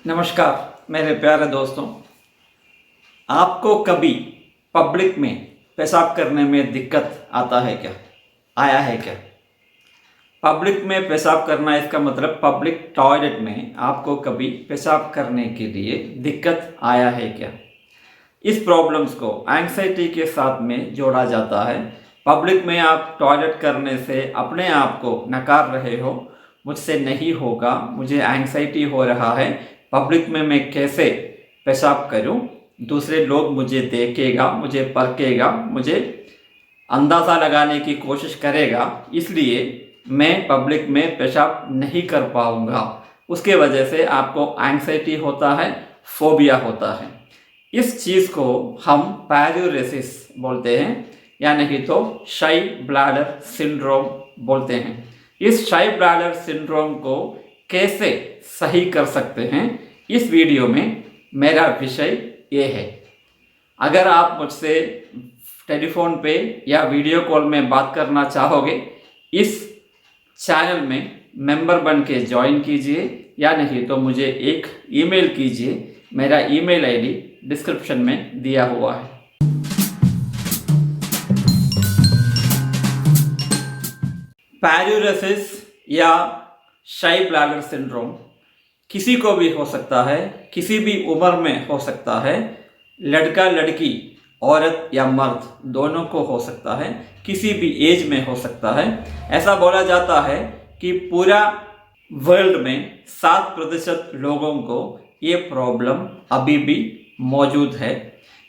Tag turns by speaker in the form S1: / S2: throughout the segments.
S1: नमस्कार मेरे प्यारे दोस्तों, आपको कभी पब्लिक में पेशाब करने में दिक्कत आता है क्या? आया है क्या? पब्लिक में पेशाब करना, इसका मतलब पब्लिक टॉयलेट में आपको कभी पेशाब करने के लिए दिक्कत आया है क्या? इस प्रॉब्लम्स को एंग्जाइटी के साथ में जोड़ा जाता है। पब्लिक में आप टॉयलेट करने से अपने आप को नकार रहे हो, मुझसे नहीं होगा, मुझे एंग्जाइटी हो रहा है, पब्लिक में मैं कैसे पेशाब करूं, दूसरे लोग मुझे देखेगा, मुझे परखेगा, मुझे अंदाज़ा लगाने की कोशिश करेगा, इसलिए मैं पब्लिक में पेशाब नहीं कर पाऊंगा। उसके वजह से आपको एंग्जाइटी होता है, फोबिया होता है। इस चीज़ को हम पायरोरेसिस बोलते हैं, या नहीं तो शाई ब्लैडर सिंड्रोम बोलते हैं। इस शाई ब्लैडर सिंड्रोम को कैसे सही कर सकते हैं, इस वीडियो में मेरा विषय ये है। अगर आप मुझसे टेलीफोन पे या वीडियो कॉल में बात करना चाहोगे, इस चैनल में मेंबर बन के ज्वाइन कीजिए, या नहीं तो मुझे एक ईमेल कीजिए। मेरा ईमेल आईडी डिस्क्रिप्शन में दिया हुआ है। पायरोरेसिस या शाई ब्लैडर सिंड्रोम किसी को भी हो सकता है, किसी भी उम्र में हो सकता है। लड़का लड़की, औरत या मर्द, दोनों को हो सकता है, किसी भी एज में हो सकता है। ऐसा बोला जाता है कि पूरा वर्ल्ड में 7% लोगों को ये प्रॉब्लम अभी भी मौजूद है।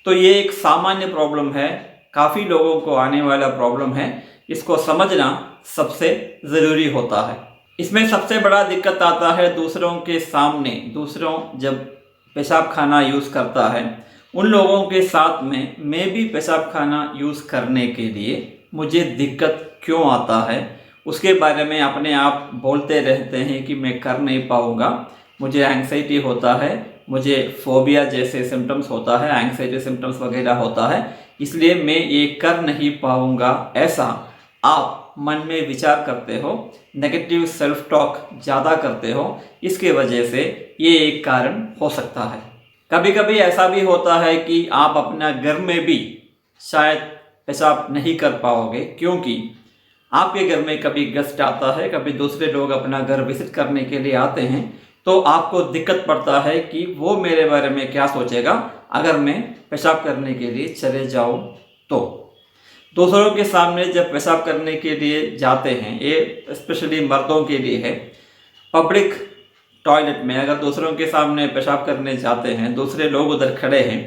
S1: तो ये एक सामान्य प्रॉब्लम है, काफ़ी लोगों को आने वाला प्रॉब्लम है। इसको समझना सबसे ज़रूरी होता है। इसमें सबसे बड़ा दिक्कत आता है दूसरों के सामने, दूसरों जब पेशाब खाना यूज़ करता है, उन लोगों के साथ में मैं भी पेशाब खाना यूज़ करने के लिए मुझे दिक्कत क्यों आता है, उसके बारे में अपने आप बोलते रहते हैं कि मैं कर नहीं पाऊँगा, मुझे एंग्जाइटी होता है, मुझे फोबिया जैसे सिम्टम्स होता है, एंग्जाइटी सिम्टम्स वगैरह होता है, इसलिए मैं ये कर नहीं पाऊँगा। ऐसा आप मन में विचार करते हो, नेगेटिव सेल्फ टॉक ज़्यादा करते हो, इसके वजह से ये एक कारण हो सकता है। कभी कभी ऐसा भी होता है कि आप अपना घर में भी शायद पेशाब नहीं कर पाओगे, क्योंकि आपके घर में कभी गेस्ट आता है, कभी दूसरे लोग अपना घर विजिट करने के लिए आते हैं, तो आपको दिक्कत पड़ता है कि वो मेरे बारे में क्या सोचेगा अगर मैं पेशाब करने के लिए चले जाऊँ। तो दूसरों के सामने जब पेशाब करने के लिए जाते हैं, ये स्पेशली मर्दों के लिए है, पब्लिक टॉयलेट में अगर दूसरों के सामने पेशाब करने जाते हैं, दूसरे लोग उधर खड़े हैं,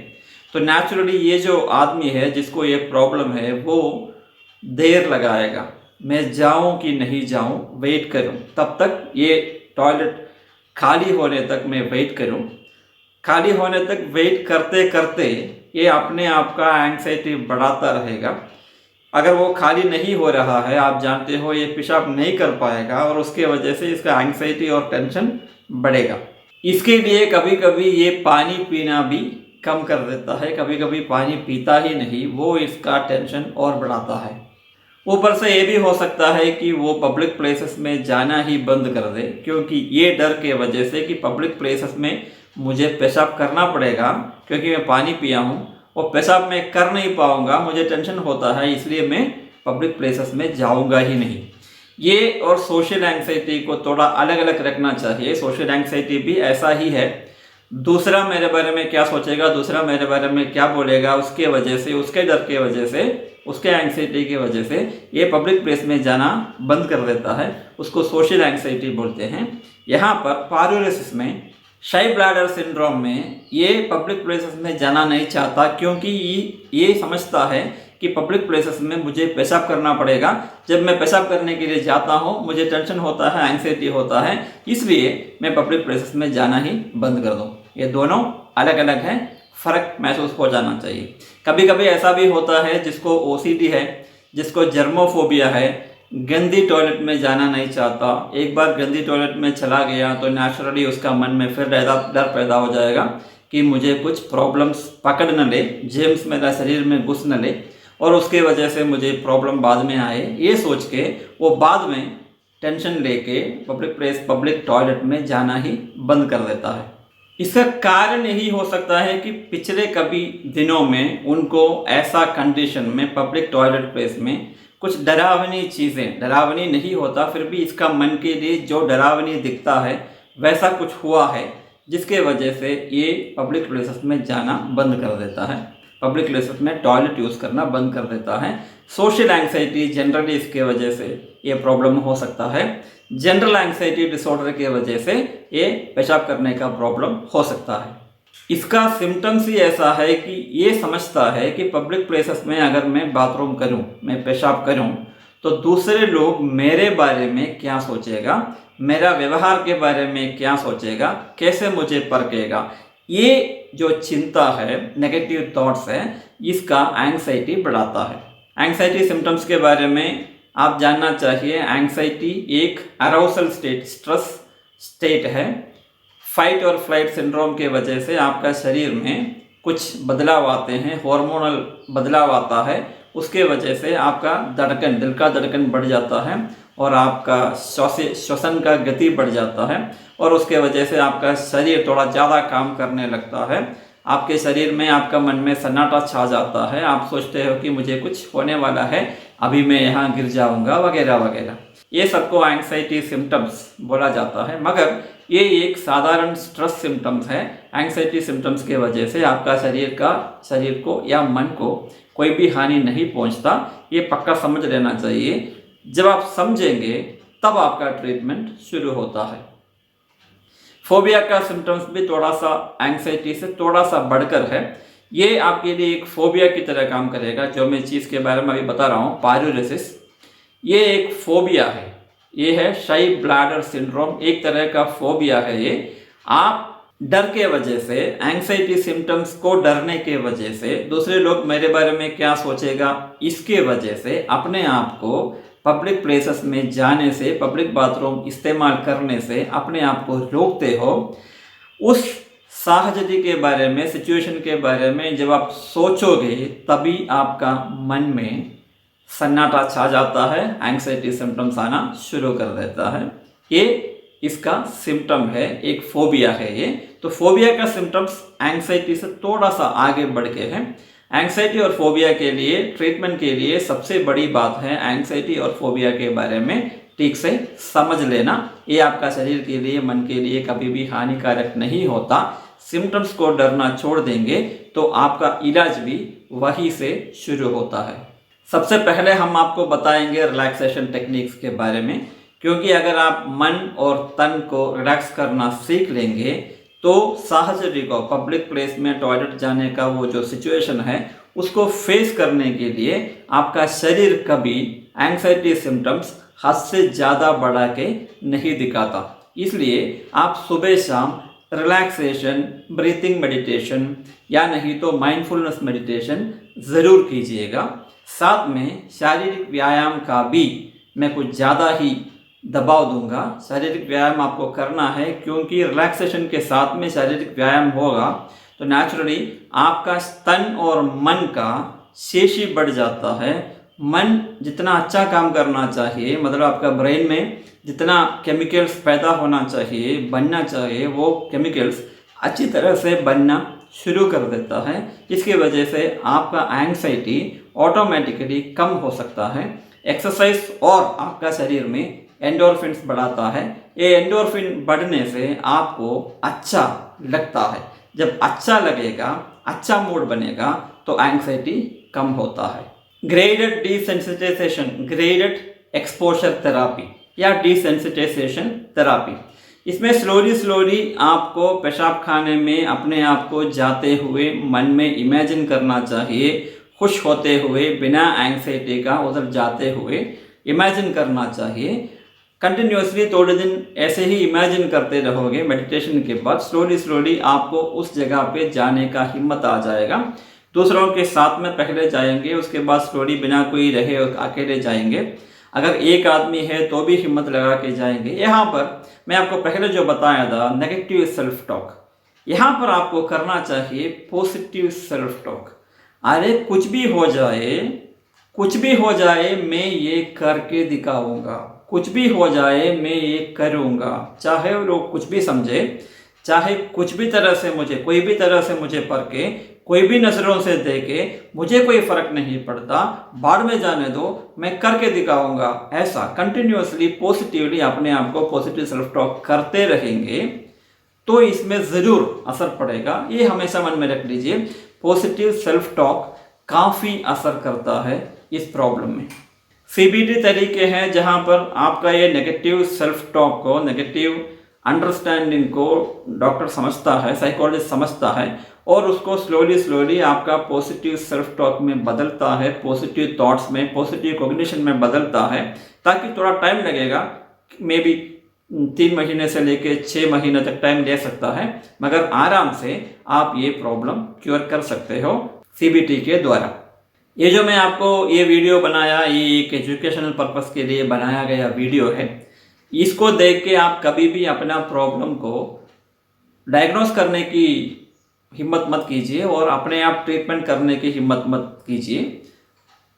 S1: तो नेचुरली ये जो आदमी है जिसको ये प्रॉब्लम है, वो देर लगाएगा, मैं जाऊं कि नहीं जाऊं, वेट करूं, तब तक ये टॉयलेट खाली होने तक मैं वेट करूं। खाली होने तक वेट करते करते ये अपने आप का एंग्जाइटी बढ़ाता रहेगा। अगर वो खाली नहीं हो रहा है, आप जानते हो ये पेशाब नहीं कर पाएगा, और उसके वजह से इसका एंग्जाइटी और टेंशन बढ़ेगा। इसके लिए कभी कभी ये पानी पीना भी कम कर देता है, कभी कभी पानी पीता ही नहीं, वो इसका टेंशन और बढ़ाता है। ऊपर से ये भी हो सकता है कि वो पब्लिक प्लेसेस में जाना ही बंद कर दे, क्योंकि ये डर के वजह से कि पब्लिक प्लेसेस में मुझे पेशाब करना पड़ेगा, क्योंकि मैं पानी पिया हूँ, और पेशाब मैं कर नहीं पाऊंगा, मुझे टेंशन होता है, इसलिए मैं पब्लिक प्लेसेस में जाऊंगा ही नहीं। ये और सोशल एंग्जाइटी को थोड़ा अलग अलग रखना चाहिए। सोशल एंग्जाइटी भी ऐसा ही है, दूसरा मेरे बारे में क्या सोचेगा, दूसरा मेरे बारे में क्या बोलेगा, उसके वजह से, उसके डर के वजह से, उसके एंग्जाइटी की वजह से ये पब्लिक प्लेस में जाना बंद कर देता है। उसको सोशल एंग्जाइटी बोलते हैं। यहाँ पर पायरोरेसिस में, शाई ब्लैडर सिंड्रोम में, ये पब्लिक प्लेसेस में जाना नहीं चाहता, क्योंकि ये समझता है कि पब्लिक प्लेसेस में मुझे पेशाब करना पड़ेगा। जब मैं पेशाब करने के लिए जाता हूँ, मुझे टेंशन होता है, एंग्जाइटी होता है, इसलिए मैं पब्लिक प्लेसेस में जाना ही बंद कर दूँ। ये दोनों अलग अलग हैं, फ़र्क महसूस हो जाना चाहिए। कभी कभी ऐसा भी होता है जिसको ओसीडी है, जिसको जर्मोफोबिया है, गंदी टॉयलेट में जाना नहीं चाहता। एक बार गंदी टॉयलेट में चला गया तो नेचुरली उसका मन में फिर डर पैदा हो जाएगा कि मुझे कुछ प्रॉब्लम्स पकड़ न ले, जेम्स मेरा शरीर में घुस न ले, और उसके वजह से मुझे प्रॉब्लम बाद में आए, ये सोच के वो बाद में टेंशन लेके पब्लिक प्लेस, पब्लिक टॉयलेट में जाना ही बंद कर देता है। इसका कारण यही हो सकता है कि पिछले कभी दिनों में उनको ऐसा कंडीशन में पब्लिक टॉयलेट प्लेस में कुछ डरावनी चीज़ें, डरावनी नहीं होता फिर भी इसका मन के लिए जो डरावनी दिखता है वैसा कुछ हुआ है, जिसके वजह से ये पब्लिक प्लेसेस में जाना बंद कर देता है, पब्लिक प्लेसेस में टॉयलेट यूज़ करना बंद कर देता है। सोशल एंग्जाइटी जनरली इसके वजह से ये प्रॉब्लम हो सकता है। जनरल एंग्जाइटी डिसऑर्डर की वजह से ये पेशाब करने का प्रॉब्लम हो सकता है। इसका सिम्टम्स ही ऐसा है कि ये समझता है कि पब्लिक प्लेसेस में अगर मैं बाथरूम करूं, मैं पेशाब करूं, तो दूसरे लोग मेरे बारे में क्या सोचेगा, मेरा व्यवहार के बारे में क्या सोचेगा, कैसे मुझे परखेगा। ये जो चिंता है, नेगेटिव थॉट्स है, इसका एंग्जाइटी बढ़ाता है। एंग्जाइटी सिम्टम्स के बारे में आप जानना चाहिए। एंग्जाइटी एक अराउसल स्टेट, स्ट्रेस स्टेट है। फाइट और फ्लाइट सिंड्रोम के वजह से आपका शरीर में कुछ बदलाव आते हैं, हार्मोनल बदलाव आता है, उसके वजह से आपका धड़कन, दिल का धड़कन बढ़ जाता है और आपका श्वसन का गति बढ़ जाता है और उसके वजह से आपका शरीर थोड़ा ज़्यादा काम करने लगता है। आपके शरीर में, आपका मन में सन्नाटा छा जाता है, आप सोचते हो कि मुझे कुछ होने वाला है, अभी मैं यहाँ गिर जाऊँगा वगैरह वगैरह। ये सबको एंग्जाइटी सिम्टम्स बोला जाता है, मगर ये एक साधारण स्ट्रेस सिम्टम्स है। एंग्जाइटी सिम्टम्स के वजह से आपका शरीर को या मन को कोई भी हानि नहीं पहुंचता, ये पक्का समझ लेना चाहिए। जब आप समझेंगे तब आपका ट्रीटमेंट शुरू होता है। फोबिया का सिम्टम्स भी थोड़ा सा एंग्जाइटी से थोड़ा सा बढ़कर है। ये आपके लिए एक फोबिया की तरह काम करेगा। जो मैं चीज़ के बारे में अभी बता रहा हूँ, पायरोरेसिस, ये एक फोबिया है। ये है शाई ब्लैडर सिंड्रोम, एक तरह का फोबिया है ये। आप डर के वजह से, एंग्जाइटी सिम्टम्स को डरने के वजह से, दूसरे लोग मेरे बारे में क्या सोचेगा इसके वजह से अपने आप को पब्लिक प्लेसेस में जाने से, पब्लिक बाथरूम इस्तेमाल करने से अपने आप को रोकते हो। उस साहचर्य के बारे में, सिचुएशन के बारे में जब आप सोचोगे तभी आपका मन में सन्नाटा छा जाता है, एंग्जाइटी सिम्टम्स आना शुरू कर देता है। ये इसका सिम्टम है, एक फोबिया है ये। तो फोबिया का सिम्टम्स एंग्जाइटी से थोड़ा सा आगे बढ़ के है। एंग्जाइटी और फोबिया के लिए ट्रीटमेंट के लिए सबसे बड़ी बात है एंग्जाइटी और फोबिया के बारे में ठीक से समझ लेना। ये आपका शरीर के लिए, मन के लिए कभी भी हानिकारक नहीं होता। सिम्टम्स को डरना छोड़ देंगे तो आपका इलाज भी वहीं से शुरू होता है। सबसे पहले हम आपको बताएंगे रिलैक्सेशन टेक्निक्स के बारे में, क्योंकि अगर आप मन और तन को रिलैक्स करना सीख लेंगे तो साहचर्य को, पब्लिक प्लेस में टॉयलेट जाने का वो जो सिचुएशन है उसको फेस करने के लिए आपका शरीर कभी एंग्जाइटी सिम्टम्स हद से ज़्यादा बढ़ा के नहीं दिखाता। इसलिए आप सुबह शाम रिलैक्सेशन, ब्रीथिंग मेडिटेशन या नहीं तो माइंडफुलनेस मेडिटेशन ज़रूर कीजिएगा। साथ में शारीरिक व्यायाम का भी मैं कुछ ज़्यादा ही दबाव दूंगा। शारीरिक व्यायाम आपको करना है, क्योंकि रिलैक्सेशन के साथ में शारीरिक व्यायाम होगा तो नेचुरली आपका तन और मन का शेषी बढ़ जाता है। मन जितना अच्छा काम करना चाहिए, मतलब आपका ब्रेन में जितना केमिकल्स पैदा होना चाहिए, बनना चाहिए, वो केमिकल्स अच्छी तरह से बनना शुरू कर देता है। इसकी वजह से आपका एंग्जाइटी ऑटोमेटिकली कम हो सकता है। एक्सरसाइज और आपका शरीर में एंडोर्फिन्स बढ़ाता है। ये एंडोर्फिन बढ़ने से आपको अच्छा लगता है। जब अच्छा लगेगा, अच्छा मूड बनेगा तो एंग्जाइटी कम होता है। Graded desensitization, graded exposure therapy या डिसेंसिटाइजेशन थेरेपी, इसमें स्लोली आपको पेशाब खाने में अपने आप को जाते हुए मन में इमेजिन करना चाहिए, खुश होते हुए, बिना एंग्जाइटी का उधर जाते हुए इमेजिन करना चाहिए। कंटिन्यूसली थोड़े दिन ऐसे ही इमेजिन करते रहोगे। मेडिटेशन के बाद स्लोली आपको उस जगह पे जाने का हिम्मत आ जाएगा। दूसरों के साथ में पहले जाएंगे, उसके बाद स्लोली बिना कोई रहे अकेले जाएंगे। अगर एक आदमी है तो भी हिम्मत लगा के जाएंगे। यहाँ पर मैं आपको पहले जो बताया था नेगेटिव सेल्फ टॉक, यहाँ पर आपको करना चाहिए पॉजिटिव सेल्फ टॉक। अरे कुछ भी हो जाए, कुछ भी हो जाए मैं ये करके दिखाऊंगा, कुछ भी हो जाए मैं ये करूंगा, चाहे लोग कुछ भी समझे, चाहे कुछ भी तरह से मुझे, कोई भी तरह से मुझे परखे, कोई भी नज़रों से देखे, मुझे कोई फर्क नहीं पड़ता, बाद में जाने दो, मैं करके दिखाऊंगा। ऐसा कंटिन्यूअसली पॉजिटिवली अपने आप को पॉजिटिव सेल्फ टॉक करते रहेंगे तो इसमें ज़रूर असर पड़ेगा। ये हमेशा मन में रख लीजिए, पॉजिटिव सेल्फ टॉक काफ़ी असर करता है इस प्रॉब्लम में। CBT तरीके हैं जहां पर आपका ये नेगेटिव सेल्फ टॉक को, नेगेटिव अंडरस्टैंडिंग को डॉक्टर समझता है, साइकोलॉजिस्ट समझता है और उसको स्लोली आपका पॉजिटिव सेल्फ टॉक में बदलता है, पॉजिटिव थॉट्स में, पॉजिटिव कॉग्निशन में बदलता है, ताकि थोड़ा टाइम लगेगा, मे बी 3 महीने से लेके 6 महीने तक टाइम ले सकता है, मगर आराम से आप ये प्रॉब्लम क्योर कर सकते हो CBT के द्वारा। ये जो मैं आपको ये वीडियो बनाया, ये एक एजुकेशनल पर्पस के लिए बनाया गया वीडियो है। इसको देख के आप कभी भी अपना प्रॉब्लम को डायग्नोस करने की हिम्मत मत कीजिए और अपने आप ट्रीटमेंट करने की हिम्मत मत कीजिए।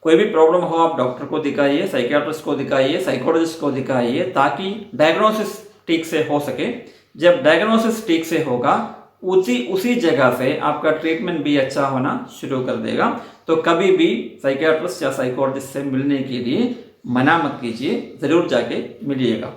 S1: कोई भी प्रॉब्लम हो आप डॉक्टर को दिखाइए, साइकियाट्रिस्ट को दिखाइए, साइकोलॉजिस्ट को दिखाइए, ताकि डायग्नोसिस ठीक से हो सके। जब डायग्नोसिस ठीक से होगा, उसी जगह से आपका ट्रीटमेंट भी अच्छा होना शुरू कर देगा। तो कभी भी साइकियाट्रिस्ट या साइकोलॉजिस्ट से मिलने के लिए मना मत कीजिए, ज़रूर जाके मिलिएगा।